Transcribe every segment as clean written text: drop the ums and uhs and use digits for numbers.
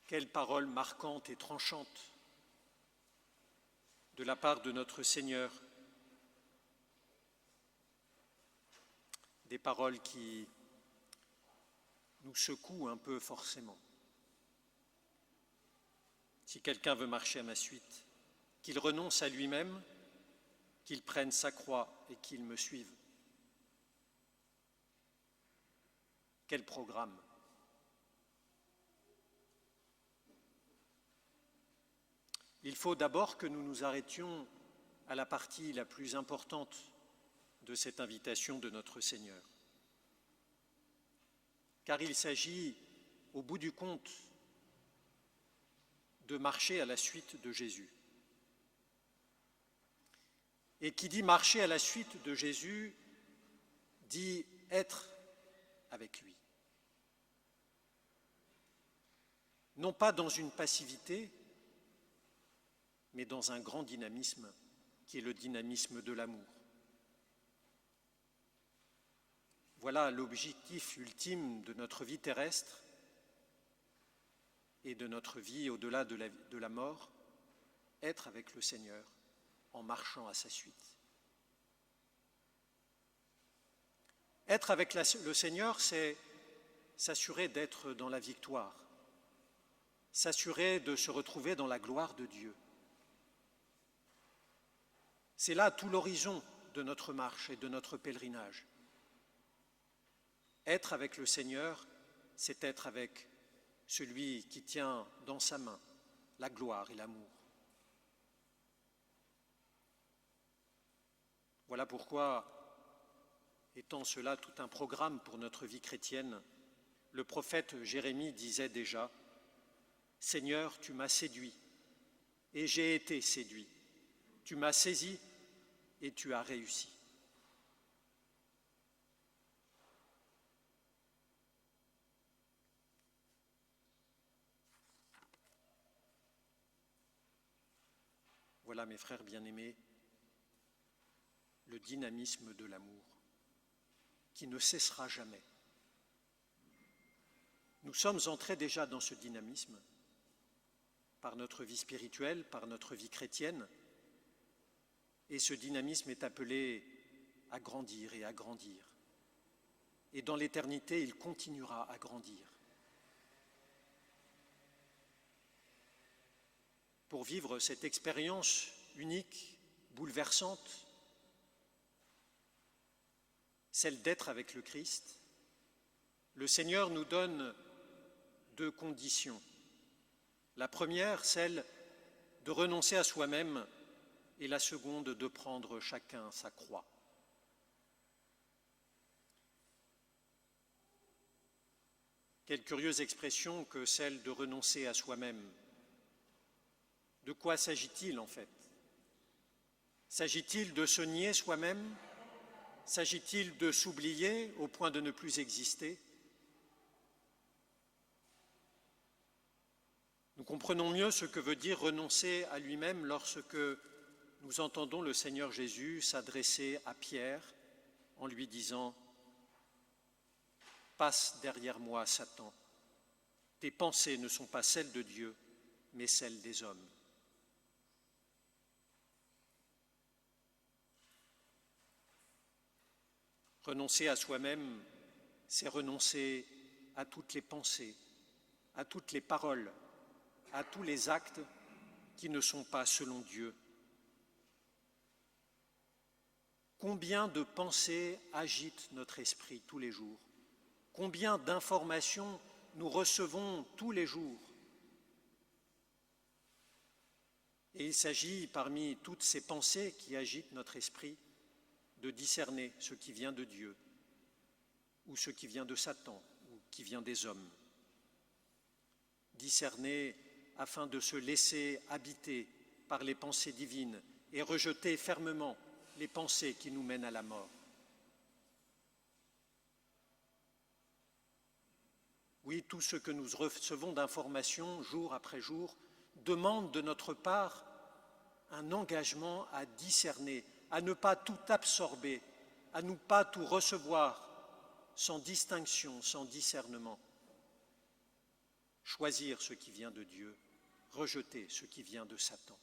Quelle parole marquante et tranchante de la part de notre Seigneur. Des paroles qui nous secouent un peu forcément. Si quelqu'un veut marcher à ma suite, qu'il renonce à lui-même, qu'il prenne sa croix et qu'il me suive. Quel programme! Il faut d'abord que nous nous arrêtions à la partie la plus importante de cette invitation de notre Seigneur. Car il s'agit, au bout du compte, de marcher à la suite de Jésus. Et qui dit marcher à la suite de Jésus, dit être avec lui. Non pas dans une passivité, mais dans un grand dynamisme qui est le dynamisme de l'amour. Voilà l'objectif ultime de notre vie terrestre et de notre vie au-delà de la mort, être avec le Seigneur en marchant à sa suite. Être avec le Seigneur, c'est s'assurer d'être dans la victoire, s'assurer de se retrouver dans la gloire de Dieu. C'est là tout l'horizon de notre marche et de notre pèlerinage. Être avec le Seigneur, c'est être avec celui qui tient dans sa main la gloire et l'amour. Voilà pourquoi, étant cela tout un programme pour notre vie chrétienne, le prophète Jérémie disait déjà « Seigneur, tu m'as séduit et j'ai été séduit. Tu m'as saisi et tu as réussi. » Voilà, mes frères bien-aimés, le dynamisme de l'amour qui ne cessera jamais. Nous sommes entrés déjà dans ce dynamisme par notre vie spirituelle, par notre vie chrétienne, et ce dynamisme est appelé à grandir et à grandir. Et dans l'éternité, il continuera à grandir. Pour vivre cette expérience unique, bouleversante, celle d'être avec le Christ, le Seigneur nous donne deux conditions. La première, celle de renoncer à soi-même, et la seconde, de prendre chacun sa croix. Quelle curieuse expression que celle de renoncer à soi-même. De quoi s'agit-il en fait? S'agit-il de se nier soi-même? S'agit-il de s'oublier au point de ne plus exister? Nous comprenons mieux ce que veut dire renoncer à lui-même lorsque nous entendons le Seigneur Jésus s'adresser à Pierre en lui disant « Passe derrière moi, Satan. Tes pensées ne sont pas celles de Dieu, mais celles des hommes. » Renoncer à soi-même, c'est renoncer à toutes les pensées, à toutes les paroles, à tous les actes qui ne sont pas selon Dieu. Combien de pensées agitent notre esprit tous les jours? Combien d'informations nous recevons tous les jours? Et il s'agit, parmi toutes ces pensées qui agitent notre esprit, de discerner ce qui vient de Dieu ou ce qui vient de Satan ou qui vient des hommes. Discerner afin de se laisser habiter par les pensées divines et rejeter fermement les pensées qui nous mènent à la mort. Oui, tout ce que nous recevons d'informations jour après jour demande de notre part un engagement à discerner, à ne pas tout absorber, à ne pas tout recevoir sans distinction, sans discernement. choisir ce qui vient de Dieu, rejeter ce qui vient de Satan.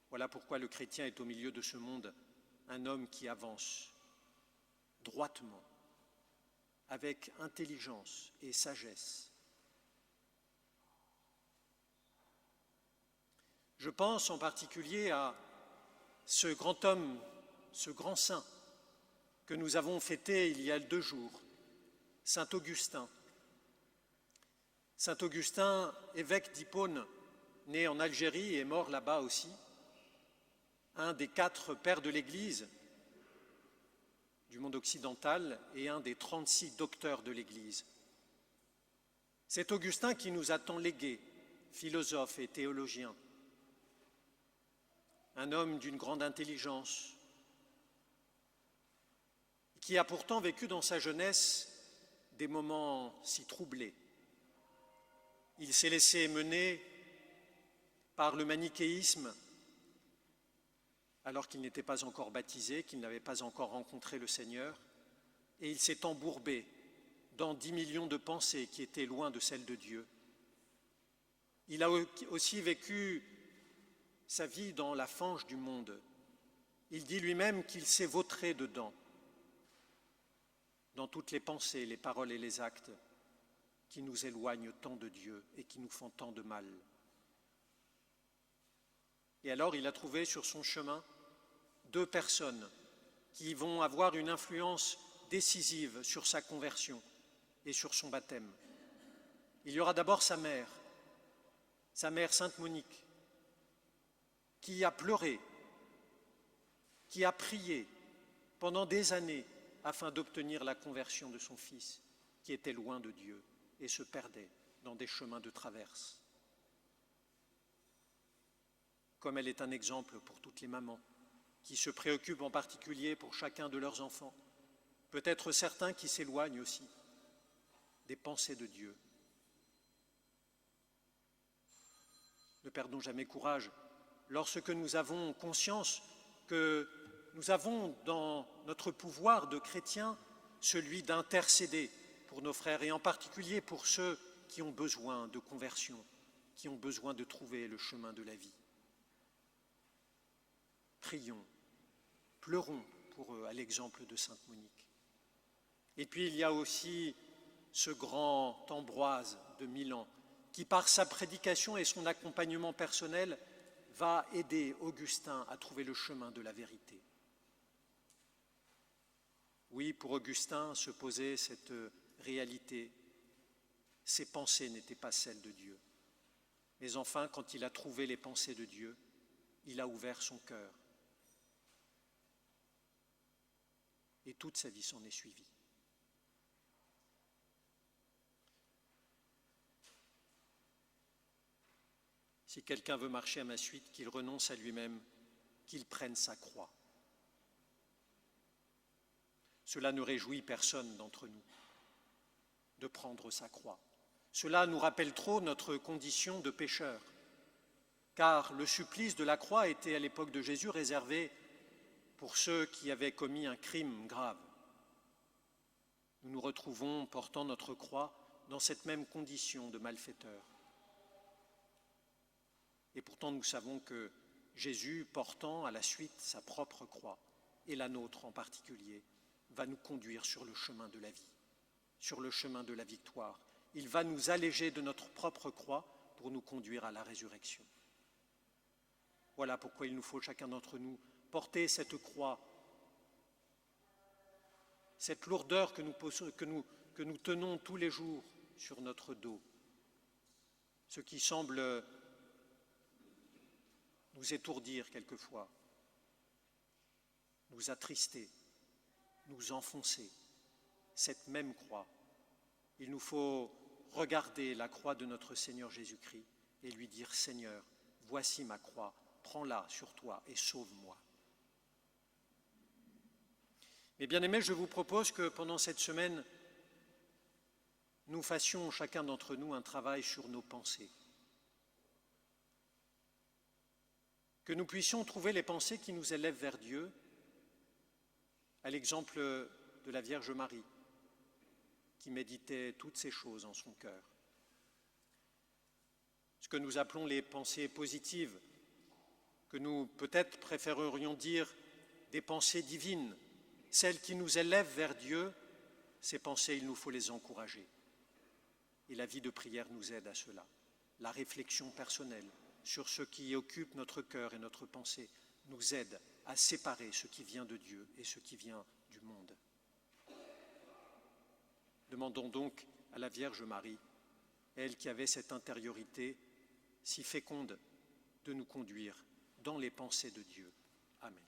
Voilà pourquoi le chrétien est au milieu de ce monde un homme qui avance droitement, avec intelligence et sagesse. Je pense en particulier à ce grand homme, ce grand saint que nous avons fêté il y a 2 jours, Saint Augustin. Saint Augustin, évêque d'Hippone, né en Algérie et mort là-bas aussi, un des 4 pères de l'Église du monde occidental et un des 36 docteurs de l'Église. C'est Augustin qui nous a tant légué, philosophe et théologien, un homme d'une grande intelligence, qui a pourtant vécu dans sa jeunesse des moments si troublés. Il s'est laissé mener par le manichéisme, alors qu'il n'était pas encore baptisé, qu'il n'avait pas encore rencontré le Seigneur, et il s'est embourbé dans 10 millions de pensées qui étaient loin de celles de Dieu. Il a aussi vécu sa vie dans la fange du monde. Il dit lui-même qu'il s'est vautré dedans, dans toutes les pensées, les paroles et les actes qui nous éloignent tant de Dieu et qui nous font tant de mal. Et alors il a trouvé sur son chemin 2 personnes qui vont avoir une influence décisive sur sa conversion et sur son baptême. Il y aura d'abord sa mère Sainte Monique, qui a pleuré, qui a prié pendant des années afin d'obtenir la conversion de son fils, qui était loin de Dieu et se perdait dans des chemins de traverse. Comme elle est un exemple pour toutes les mamans qui se préoccupent en particulier pour chacun de leurs enfants, peut-être certains qui s'éloignent aussi des pensées de Dieu. Ne perdons jamais courage lorsque nous avons conscience que nous avons dans notre pouvoir de chrétiens celui d'intercéder pour nos frères et en particulier pour ceux qui ont besoin de conversion, qui ont besoin de trouver le chemin de la vie. Prions, pleurons pour eux à l'exemple de Sainte Monique. Et puis il y a aussi ce grand Ambroise de Milan qui par sa prédication et son accompagnement personnel va aider Augustin à trouver le chemin de la vérité. Oui, pour Augustin, se posait cette réalité. Ses pensées n'étaient pas celles de Dieu. Mais enfin, quand il a trouvé les pensées de Dieu, il a ouvert son cœur. Et toute sa vie s'en est suivie. Si quelqu'un veut marcher à ma suite, qu'il renonce à lui-même, qu'il prenne sa croix. Cela ne réjouit personne d'entre nous de prendre sa croix. Cela nous rappelle trop notre condition de pécheur, car le supplice de la croix était à l'époque de Jésus réservé pour ceux qui avaient commis un crime grave. Nous nous retrouvons portant notre croix dans cette même condition de malfaiteur. Et pourtant nous savons que Jésus, portant à la suite sa propre croix, et la nôtre en particulier, va nous conduire sur le chemin de la vie, sur le chemin de la victoire. Il va nous alléger de notre propre croix pour nous conduire à la résurrection. Voilà pourquoi il nous faut chacun d'entre nous porter cette croix, cette lourdeur que nous tenons tous les jours sur notre dos, ce qui semble nous étourdir quelquefois, nous attrister, nous enfoncer. Cette même croix, il nous faut regarder la croix de notre Seigneur Jésus-Christ et lui dire « Seigneur, voici ma croix, prends-la sur toi et sauve-moi ». Mes bien-aimés, je vous propose que pendant cette semaine, nous fassions chacun d'entre nous un travail sur nos pensées. Que nous puissions trouver les pensées qui nous élèvent vers Dieu, à l'exemple de la Vierge Marie, qui méditait toutes ces choses en son cœur. Ce que nous appelons les pensées positives, que nous peut-être préférerions dire des pensées divines, celles qui nous élèvent vers Dieu, ces pensées, il nous faut les encourager. Et la vie de prière nous aide à cela. La réflexion personnelle sur ce qui occupe notre cœur et notre pensée nous aide à séparer ce qui vient de Dieu et ce qui vient du monde. Demandons donc à la Vierge Marie, elle qui avait cette intériorité si féconde, de nous conduire dans les pensées de Dieu. Amen.